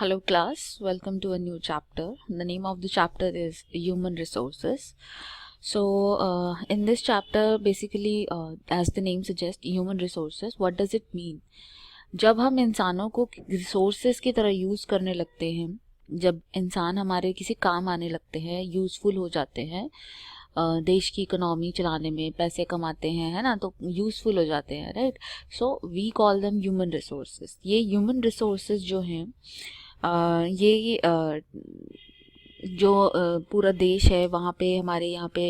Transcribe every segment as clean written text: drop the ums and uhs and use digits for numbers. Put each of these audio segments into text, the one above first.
Hello class, welcome to a new chapter. The name of the chapter is Human Resources. So in this chapter basically as the name suggests human resources, what does it mean? जब हम इंसानों को resources की तरह use करने लगते हैं, जब इंसान हमारे किसी काम आने लगते हैं, यूज़फुल हो जाते हैं, देश की इकोनॉमी चलाने में पैसे कमाते हैं, है ना, तो यूज़फुल हो जाते हैं, right. So we call them human resources. ये ह्यूमन रिसोर्सेज जो हैं ये जो पूरा देश है वहाँ पे हमारे यहाँ पे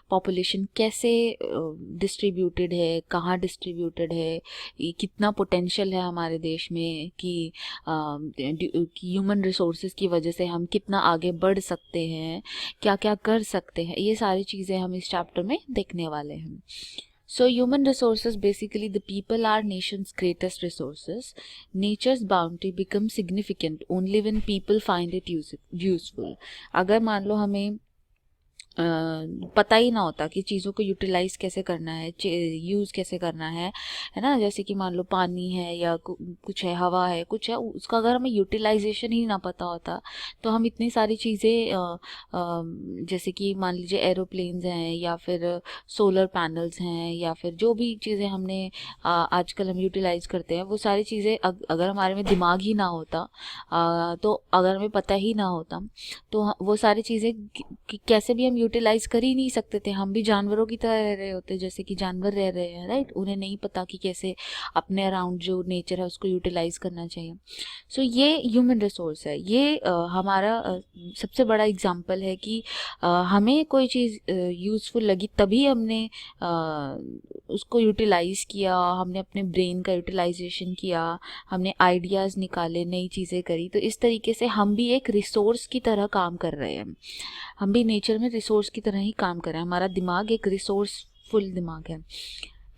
पॉपुलेशन कैसे डिस्ट्रीब्यूटेड है, कहाँ डिस्ट्रीब्यूटेड है, ये कितना पोटेंशियल है हमारे देश में कि ह्यूमन रिसोर्सेज की वजह से हम कितना आगे बढ़ सकते हैं, क्या क्या कर सकते हैं, ये सारी चीज़ें हम इस चैप्टर में देखने वाले हैं. So human resources, basically the people are nation's greatest resources. Nature's bounty becomes significant only when people find it useful. अगर मान लो हमें पता ही ना होता कि चीज़ों को यूटिलाइज़ कैसे करना है, यूज़ कैसे करना है ना. जैसे कि मान लो पानी है या कुछ है, हवा है, कुछ है, उसका अगर हमें यूटिलाइजेशन ही ना पता होता तो हम इतनी सारी चीज़ें जैसे कि मान लीजिए एरोप्लेन्स हैं या फिर सोलर पैनल्स हैं या फिर जो भी चीज़ें हमने आजकल हम यूटिलाइज़ करते हैं, वो सारी चीज़ें अगर हमारे में दिमाग ही ना होता, तो अगर हमें पता ही ना होता तो वो सारी चीज़ें कैसे भी हम यूटिलाइज कर ही नहीं सकते थे. हम भी जानवरों की तरह रह रहे होते जैसे कि जानवर रह रहे हैं, राइट. उन्हें नहीं पता कि कैसे अपने अराउंड जो नेचर है उसको यूटिलाइज करना चाहिए. सो ये ह्यूमन रिसोर्स है. ये हमारा सबसे बड़ा एग्जाम्पल है कि हमें कोई चीज़ यूज़फुल लगी तभी हमने उसको यूटिलाइज़ किया, हमने अपने ब्रेन का यूटिलाइजेशन किया, हमने आइडियाज़ निकाले, नई चीज़ें करी. तो इस तरीके से हम भी एक रिसोर्स की तरह काम कर रहे हैं. हम भी नेचर में रिसोर्स की तरह ही काम कर रहे हैं. हमारा दिमाग एक रिसोर्सफुल दिमाग है.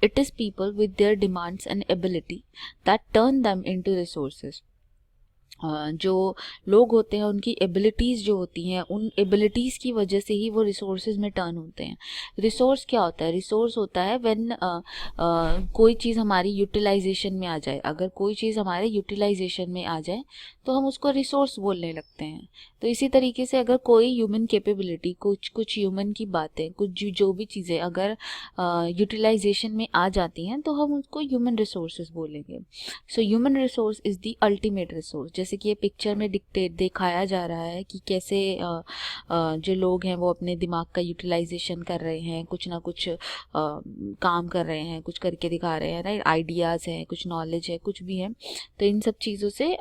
It is people with their demands and ability that turn them into resources. जो लोग होते हैं उनकी एबिलिटीज़ जो होती हैं, उन एबिलिटीज़ की वजह से ही वो रिसोर्सेज में टर्न होते हैं. रिसोर्स क्या होता है? रिसोर्स होता है व्हेन कोई चीज़ हमारी यूटिलाइजेशन में आ जाए. अगर कोई चीज़ हमारे यूटिलाइजेशन में आ जाए तो हम उसको रिसोर्स बोलने लगते हैं. तो इसी तरीके से अगर कोई ह्यूमन कैपेबिलिटी, कुछ ह्यूमन की बातें, कुछ जो भी चीज़ें अगर यूटिलाइजेशन में आ जाती हैं तो हम उसको ह्यूमन रिसोर्सेज बोलेंगे. So human resource is the ultimate resource. जैसे कि ये पिक्चर में दिखाया जा रहा है कि कैसे जो लोग हैं वो अपने दिमाग का यूटिलाइजेशन कर रहे हैं, कुछ ना कुछ काम कर रहे हैं, कुछ करके दिखा रहे हैं, राइट. आइडियाज़ हैं, कुछ नॉलेज है, कुछ भी है. तो इन सब चीज़ों से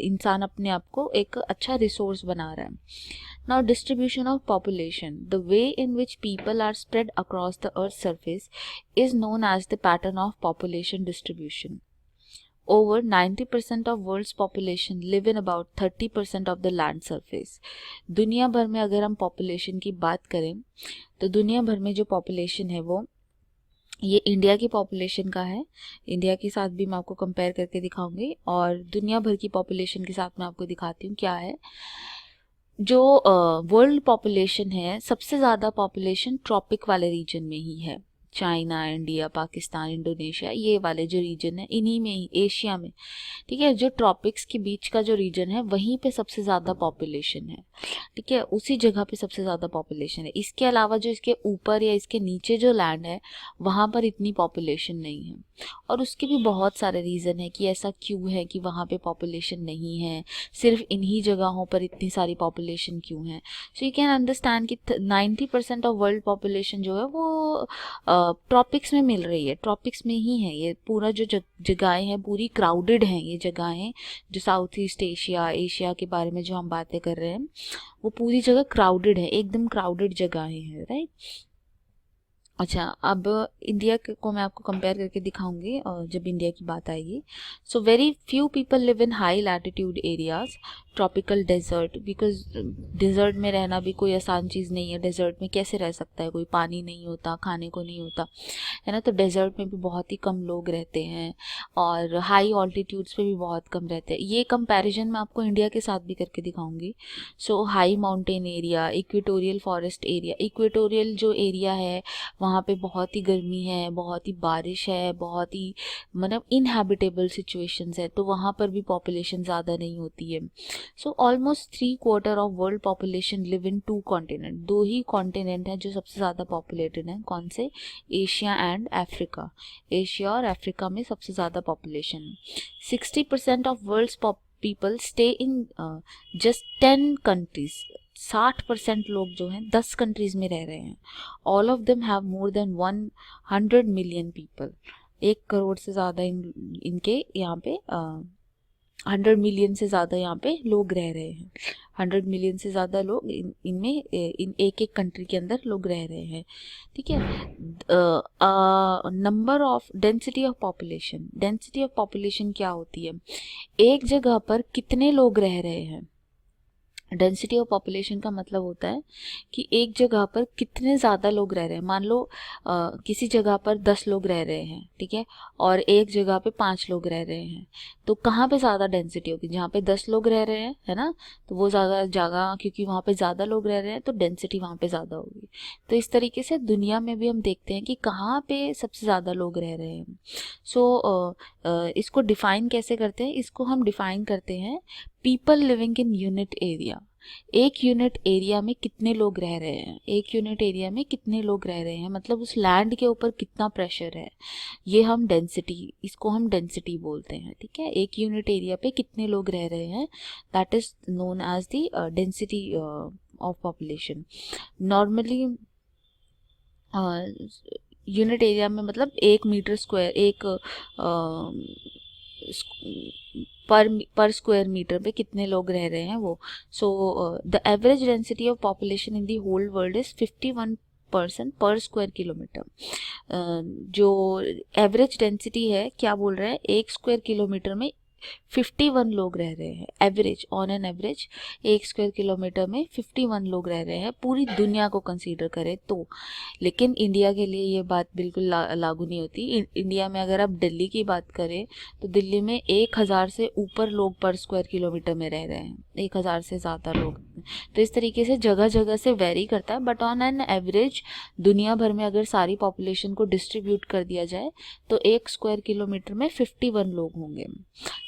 इंसान अपने आप को एक अच्छा रिसोर्स बना रहा है. Now, distribution of population. The way in which people are spread across the Earth's surface is known as the pattern of population distribution. Over 90% of world's population live in about 30% of the land surface. दुनिया भर में अगर हम population की बात करें तो दुनिया भर में जो population है वो ये इंडिया की पॉपुलेशन का है. इंडिया के साथ भी मैं आपको कंपेयर करके दिखाऊंगी और दुनिया भर की पॉपुलेशन के साथ मैं आपको दिखाती हूँ क्या है. जो वर्ल्ड पॉपुलेशन है, सबसे ज़्यादा पॉपुलेशन ट्रॉपिक वाले रीजन में ही है. चाइना, इंडिया, पाकिस्तान, इंडोनेशिया, ये वाले जो रीजन है इन्हीं में ही, एशिया में, ठीक है. जो ट्रॉपिक्स के बीच का जो रीजन है वहीं पे सबसे ज़्यादा पॉपुलेशन है, ठीक है. उसी जगह पे सबसे ज़्यादा पॉपुलेशन है. इसके अलावा जो इसके ऊपर या इसके नीचे जो लैंड है वहाँ पर इतनी पॉपुलेशन नहीं है. और उसके भी बहुत सारे रीज़न है कि ऐसा क्यों है कि वहाँ पे पॉपुलेशन नहीं है, सिर्फ इन्हीं जगहों पर इतनी सारी पॉपुलेशन क्यों है. सो यू कैन अंडरस्टैंड कि 90% ऑफ वर्ल्ड पॉपुलेशन जो है वो ट्रॉपिक्स में मिल रही है, ट्रॉपिक्स में ही है. ये पूरा जो जगहें हैं पूरी क्राउडेड हैं. ये जगहें जो साउथ ईस्ट एशिया, एशिया के बारे में जो हम बातें कर रहे हैं वो पूरी जगह क्राउडेड है, एकदम क्राउडेड जगहें हैं, राइट. अच्छा, अब इंडिया को मैं आपको कंपेयर करके दिखाऊंगी जब इंडिया की बात आएगी. So very few people live in high latitude areas, tropical desert. Because desert में रहना भी कोई आसान चीज़ नहीं है. डेजर्ट में कैसे रह सकता है कोई? पानी नहीं होता, खाने को नहीं होता, है ना. तो डेजर्ट में भी बहुत ही कम लोग रहते हैं और हाई ऑल्टीट्यूड्स पे भी बहुत कम रहते हैं. ये कंपैरिजन मैं आपको इंडिया के साथ भी करके दिखाऊंगी. So high mountain area, equatorial forest area. Equatorial जो एरिया है वहाँ पे बहुत ही गर्मी है, बहुत ही बारिश है, बहुत ही मतलब इनहैबिटेबल सिचुएशंस है, तो वहाँ पर भी पॉपुलेशन ज़्यादा नहीं होती है। So almost 3/4 of world population live in 2 continent. 2 ही कॉन्टिनेंट हैं जो सबसे ज़्यादा पॉपुलेटेड हैं। कौन से? Asia and Africa. एशिया और अफ्रीका में सबसे ज़्यादा पॉपुलेशन है। 60% of world's people stay in just 10 countries. 60% लोग जो हैं 10 कंट्रीज में रह रहे हैं। All of them have more than 100 million people. 1 crore से ज़्यादा इनके यहाँ पे 100 मिलियन से ज़्यादा यहाँ पे लोग रह रहे हैं। 100 मिलियन से ज़्यादा लोग इनमें इन एक एक कंट्री के अंदर लोग रह रहे हैं। ठीक है। Number of density of population. Density of population क्या होती है? एक जगह पर कितने लोग रह रहे हैं। डेंसिटी ऑफ पॉपुलेशन का मतलब होता है कि एक जगह पर कितने ज़्यादा लोग रह रहे हैं। मान लो किसी जगह पर 10 लोग रह रहे हैं, ठीक है, और एक जगह पे 5 लोग रह रहे हैं, तो कहाँ पे ज़्यादा डेंसिटी होगी? जहाँ पे 10 लोग रह रहे हैं, है ना, तो वो ज़्यादा जगह, क्योंकि वहाँ पे ज़्यादा लोग रह रहे हैं तो डेंसिटी वहाँ पे ज़्यादा होगी। तो इस तरीके से दुनिया में भी हम देखते हैं कि कहाँ पे सबसे ज़्यादा लोग रह रहे हैं। सो इसको डिफ़ाइन कैसे करते हैं? इसको हम डिफ़ाइन करते हैं people living in unit area. एक यूनिट एरिया में कितने लोग रह रहे हैं। एक यूनिट एरिया में कितने लोग रह रहे हैं मतलब उस लैंड के ऊपर कितना प्रेशर है, ये हम डेंसिटी, इसको हम डेंसिटी बोलते हैं। ठीक है, एक यूनिट एरिया पे कितने लोग रह रहे हैं, that is known as the density of population. Normally unit area में मतलब 1 मीटर स्क्वायर, एक पर स्क्वायर मीटर पे कितने लोग रह रहे हैं वो। So the average density of population in the whole world is 51 person per square kilometre. जो एवरेज डेंसिटी है, क्या बोल रहे हैं, 1 स्क्वायर किलोमीटर में 51 लोग रह रहे हैं। Average, on an average 1 square kilometre में 51 लोग रह रहे हैं, पूरी दुनिया को कंसीडर करें तो। लेकिन इंडिया के लिए ये बात बिल्कुल लागू नहीं होती। इंडिया में अगर आप दिल्ली की बात करें तो दिल्ली में 1000 से ऊपर लोग पर स्क्वायर किलोमीटर में रह रहे हैं, 1000 से ज़्यादा लोग। तो इस तरीके से जगह जगह से वेरी करता है, बट ऑन एन एवरेज दुनिया भर में अगर सारी पॉपुलेशन को डिस्ट्रीब्यूट कर दिया जाए तो 1 स्क्वायर किलोमीटर में 51 लोग होंगे।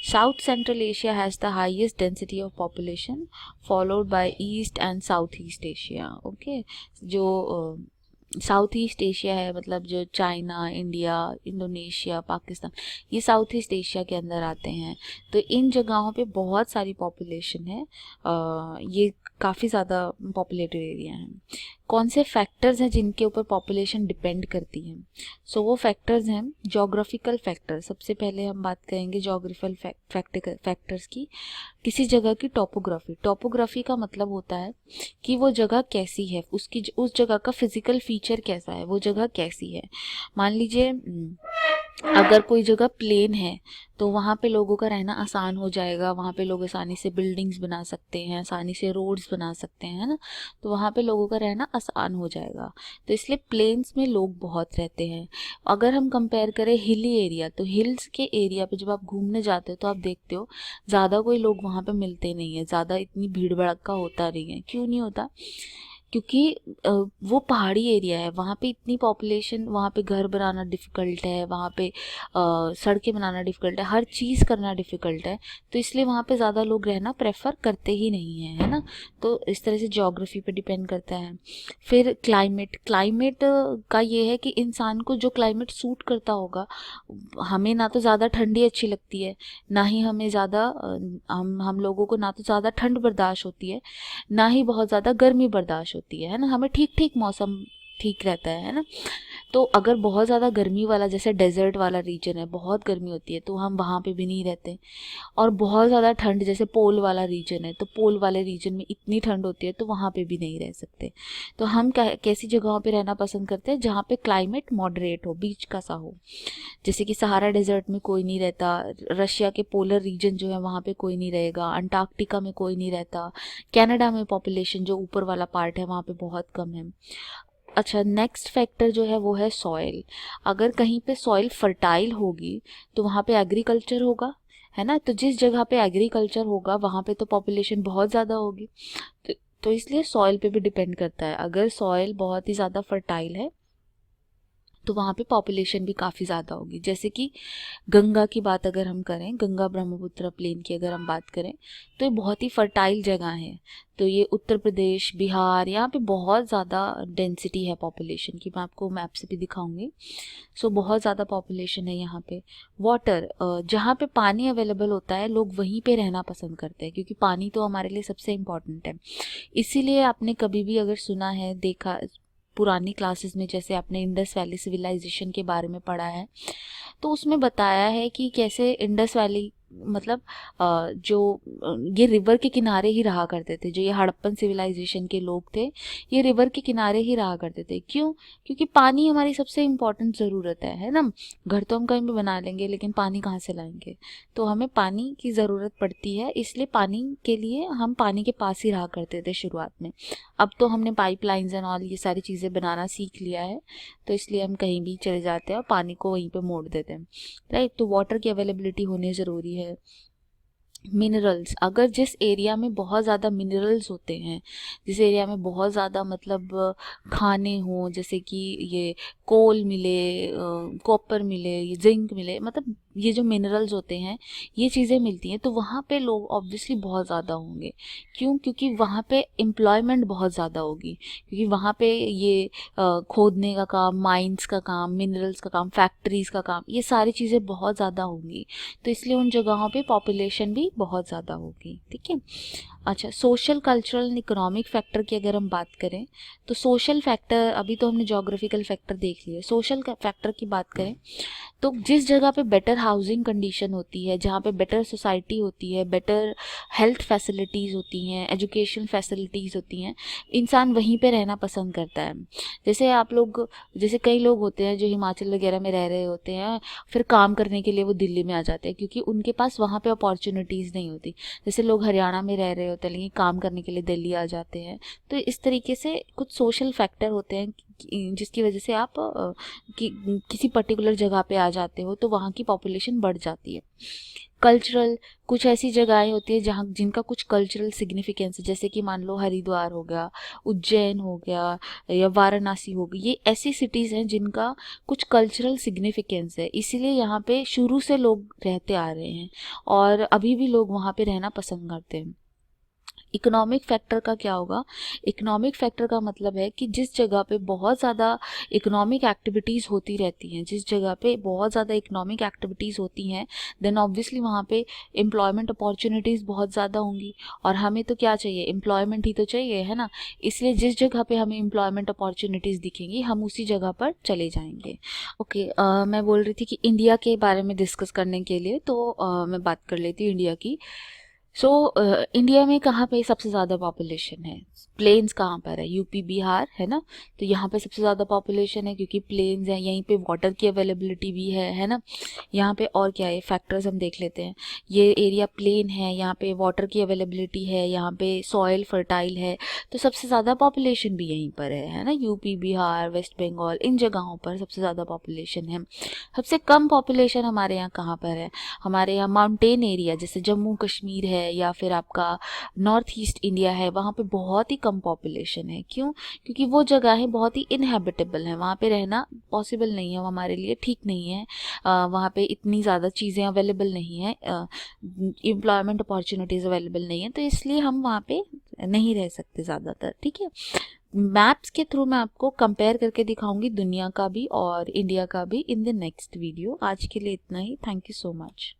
South Central Asia has the highest density of population, followed by East and Southeast Asia. Okay, जो साउथ ईस्ट एशिया है, मतलब जो चाइना, इंडिया, इंडोनेशिया, पाकिस्तान, ये साउथ ईस्ट एशिया के अंदर आते हैं। तो इन जगहों पे बहुत सारी पॉपुलेशन है, ये काफ़ी ज़्यादा पॉपुलेटेड एरिया हैं। कौन से फैक्टर्स हैं जिनके ऊपर पॉपुलेशन डिपेंड करती है? सो वो फैक्टर्स हैं जोग्राफिकल फैक्टर। सबसे पहले हम बात करेंगे जोग्राफिकल फैक्टर्स की। किसी जगह की टोपोग्राफी। टोपोग्राफी का मतलब होता है कि वो जगह कैसी है, उसकी उस जगह का फिजिकल फीचर कैसा है, वो जगह कैसी है। मान लीजिए अगर कोई जगह प्लेन है तो वहाँ पे लोगों का रहना आसान हो जाएगा, वहाँ पे लोग आसानी से बिल्डिंग्स बना सकते हैं, आसानी से रोड्स बना सकते हैं, है ना, तो वहाँ पे लोगों का रहना आसान हो जाएगा। तो इसलिए प्लेन्स में लोग बहुत रहते हैं। अगर हम कंपेयर करें हिली एरिया, तो हिल्स के एरिया पे जब आप घूमने जाते हो तो आप देखते हो ज़्यादा कोई लोग वहाँ पे मिलते नहीं है, ज़्यादा इतनी भीड़ भड़का होता नहीं है। क्यों नहीं होता? क्योंकि वो पहाड़ी एरिया है, वहाँ पे इतनी पॉपुलेशन, वहाँ पे घर बनाना डिफ़िकल्ट है, वहाँ पे सड़कें बनाना डिफ़िकल्ट है, हर चीज़ करना डिफ़िकल्ट है, तो इसलिए वहाँ पे ज़्यादा लोग रहना प्रेफर करते ही नहीं हैं, है ना। तो इस तरह से ज्योग्राफी पे डिपेंड करता है। फिर क्लाइमेट का ये है कि इंसान को जो क्लाइमेट सूट करता होगा, हमें ना तो ज़्यादा ठंडी अच्छी लगती है, ना ही हमें ज़्यादा हम लोगों को ना तो ज़्यादा ठंड बर्दाश्त होती है, ना ही बहुत ज़्यादा गर्मी बर्दाश्त होती है ना, हमें ठीक ठीक मौसम ठीक रहता है ना। तो अगर बहुत ज़्यादा गर्मी वाला, जैसे डेजर्ट वाला रीजन है, बहुत गर्मी होती है, तो हम वहाँ पे भी नहीं रहते। और बहुत ज़्यादा ठंड, जैसे पोल वाला रीजन है, तो पोल वाले रीजन में इतनी ठंड होती है तो वहाँ पे भी नहीं रह सकते। तो हम कैसी जगहों पे रहना पसंद करते हैं? जहाँ पे क्लाइमेट मॉडरेट हो, बीच का सा हो। जैसे कि सहारा डेजर्ट में कोई नहीं रहता, रशिया के पोलर रीजन जो है वहाँ पे कोई नहीं रहेगा, अंटार्कटिका में कोई नहीं रहता, कनाडा में पॉपुलेशन जो ऊपर वाला पार्ट है वहाँ पे बहुत कम है। अच्छा, नेक्स्ट फैक्टर जो है वो है सॉइल। अगर कहीं पे सॉइल फर्टाइल होगी तो वहाँ पे एग्रीकल्चर होगा, है ना, तो जिस जगह पे एग्रीकल्चर होगा वहाँ पे तो पॉपुलेशन बहुत ज़्यादा होगी। तो इसलिए सॉइल पे भी डिपेंड करता है। अगर सॉइल बहुत ही ज़्यादा फर्टाइल है तो वहाँ पे पॉपुलेशन भी काफ़ी ज़्यादा होगी। जैसे कि गंगा की बात अगर हम करें, गंगा ब्रह्मपुत्र प्लेन की अगर हम बात करें, तो ये बहुत ही फर्टाइल जगह है। तो ये उत्तर प्रदेश, बिहार, यहाँ पे बहुत ज़्यादा डेंसिटी है पॉपुलेशन की। मैं आपको मैप से भी दिखाऊंगी। सो बहुत ज़्यादा पॉपुलेशन है यहाँ पे। वाटर, जहाँ पे पानी अवेलेबल होता है लोग वहीं पे रहना पसंद करते हैं, क्योंकि पानी तो हमारे लिए सबसे इम्पॉर्टेंट है। इसीलिए आपने कभी भी अगर सुना है, देखा पुरानी क्लासेस में, जैसे आपने इंडस वैली सिविलाइजेशन के बारे में पढ़ा है, तो उसमें बताया है कि कैसे इंडस वैली मतलब ये रिवर के किनारे ही रहा करते थे। जो ये हड़प्पन सिविलाइजेशन के लोग थे, ये रिवर के किनारे ही रहा करते थे। क्यों? क्योंकि पानी हमारी सबसे इम्पोर्टेंट ज़रूरत है ना। घर तो हम कहीं भी बना लेंगे, लेकिन पानी कहाँ से लाएंगे? तो हमें पानी की ज़रूरत पड़ती है, इसलिए पानी के लिए हम पानी के पास ही रहा करते थे शुरुआत में। अब तो हमने पाइपलाइंस एंड ऑल ये सारी चीज़ें बनाना सीख लिया है, तो इसलिए हम कहीं भी चले जाते हैं और पानी को वहीं पे मोड़ देते हैं, राइट। तो वाटर की अवेलेबिलिटी होनी ज़रूरी है। मिनरल्स, अगर जिस एरिया में बहुत ज़्यादा मिनरल्स होते हैं, जिस एरिया में बहुत ज़्यादा मतलब खाने हों, जैसे कि ये कोल मिले, कॉपर मिले, ये जिंक मिले, मतलब ये जो मिनरल्स होते हैं, ये चीज़ें मिलती हैं, तो वहाँ पे लोग ऑब्वियसली बहुत ज़्यादा होंगे। क्यों? क्योंकि वहाँ पे एम्प्लॉयमेंट बहुत ज़्यादा होगी, क्योंकि वहाँ पे ये खोदने का काम, माइंस का काम, मिनरल्स का काम, फैक्ट्रीज़ का काम, ये सारी चीज़ें बहुत ज़्यादा होंगी। तो इसलिए उन जगहों पे पॉपुलेशन भी बहुत ज़्यादा होगी, ठीक है। अच्छा, social, cultural and economic factor की अगर हम बात करें, तो सोशल फैक्टर, अभी तो हमने जोग्राफिकल फैक्टर देख लिए, सोशल फैक्टर की बात करें तो जिस जगह पे बेटर हाउसिंग कंडीशन होती है, जहाँ पे बेटर सोसाइटी होती है, बेटर हेल्थ फैसिलिटीज़ होती हैं, एजुकेशन फैसिलिटीज़ होती हैं, इंसान वहीं पे रहना पसंद करता है। जैसे आप लोग, जैसे कई लोग होते हैं जो हिमाचल वगैरह में रह रहे होते हैं, फिर काम करने के लिए वो दिल्ली में आ जाते हैं, क्योंकि उनके पास वहाँ पे अपॉर्चुनिटीज़ नहीं होती। जैसे लोग हरियाणा में रह रहे होते हैं लेकिन काम करने के लिए दिल्ली आ जाते हैं। तो इस तरीके से कुछ सोशल फैक्टर होते हैं जिसकी वजह से आप किसी पर्टिकुलर जगह पे आ जाते हो, तो वहाँ की पॉपुलेशन बढ़ जाती है। कल्चरल, कुछ ऐसी जगहें होती है जहाँ जिनका कुछ कल्चरल सिग्निफिकेंस है, जैसे कि मान लो हरिद्वार हो गया, उज्जैन हो गया, या वाराणसी हो गई। ये ऐसी सिटीज़ हैं जिनका कुछ कल्चरल सिग्निफिकेंस है, इसीलिए यहाँ पे शुरू से लोग रहते आ रहे हैं और अभी भी लोग वहाँ पे रहना पसंद करते हैं। इकोनॉमिक फैक्टर का क्या होगा? इकोनॉमिक फैक्टर का मतलब है कि जिस जगह पे बहुत ज़्यादा इकोनॉमिक एक्टिविटीज़ होती रहती हैं, जिस जगह पे बहुत ज़्यादा इकोनॉमिक एक्टिविटीज़ होती हैं, देन ऑब्वियसली वहाँ पे एम्प्लॉयमेंट अपॉर्चुनिटीज़ बहुत ज़्यादा होंगी। और हमें तो क्या चाहिए? एम्प्लॉयमेंट ही तो चाहिए, है ना। इसलिए जिस जगह पे हमें एम्प्लॉयमेंट अपॉर्चुनिटीज़ दिखेंगी, हम उसी जगह पर चले जाएंगे। ओके, मैं बोल रही थी कि इंडिया के बारे में डिस्कस करने के लिए, तो मैं बात कर लेती हूँ इंडिया की। सो इंडिया में कहाँ पे सबसे ज़्यादा पॉपुलेशन है? प्लेन्स कहाँ पर है? यूपी, बिहार, है ना। तो यहाँ पे सबसे ज़्यादा पॉपुलेशन है क्योंकि प्लेन्स हैं, यहीं पे वाटर की अवेलेबिलिटी भी है ना। यहाँ पे और क्या है फैक्टर्स हम देख लेते हैं। ये एरिया प्लेन है, यहाँ पे वाटर की अवेलेबिलिटी है, यहाँ पे सॉइल फर्टाइल है, तो सबसे ज़्यादा पॉपुलेशन भी यहीं पर है ना। यूपी, बिहार, वेस्ट बंगाल, इन जगहों पर सबसे ज़्यादा पॉपुलेशन है। सबसे कम पॉपुलेशन हमारे यहाँ कहाँ पर है? हमारे यहाँ माउंटेन एरिया, जैसे जम्मू कश्मीर है या फिर आपका नॉर्थ ईस्ट इंडिया है, वहाँ पे बहुत ही कम पॉपुलेशन है। क्यों? क्योंकि वो जगह है बहुत ही इनहेबिटेबल है, वहाँ पे रहना पॉसिबल नहीं है, हमारे लिए ठीक नहीं है। वहाँ पे इतनी ज़्यादा चीज़ें अवेलेबल नहीं है, एम्प्लॉयमेंट अपॉर्चुनिटीज़ अवेलेबल नहीं है, तो इसलिए हम वहाँ पे नहीं रह सकते ज़्यादातर, ठीक है। मैप्स के थ्रू मैं आपको कंपेयर करके दिखाऊंगी दुनिया का भी और इंडिया का भी इन द नेक्स्ट वीडियो। आज के लिए इतना ही। Thank you so much.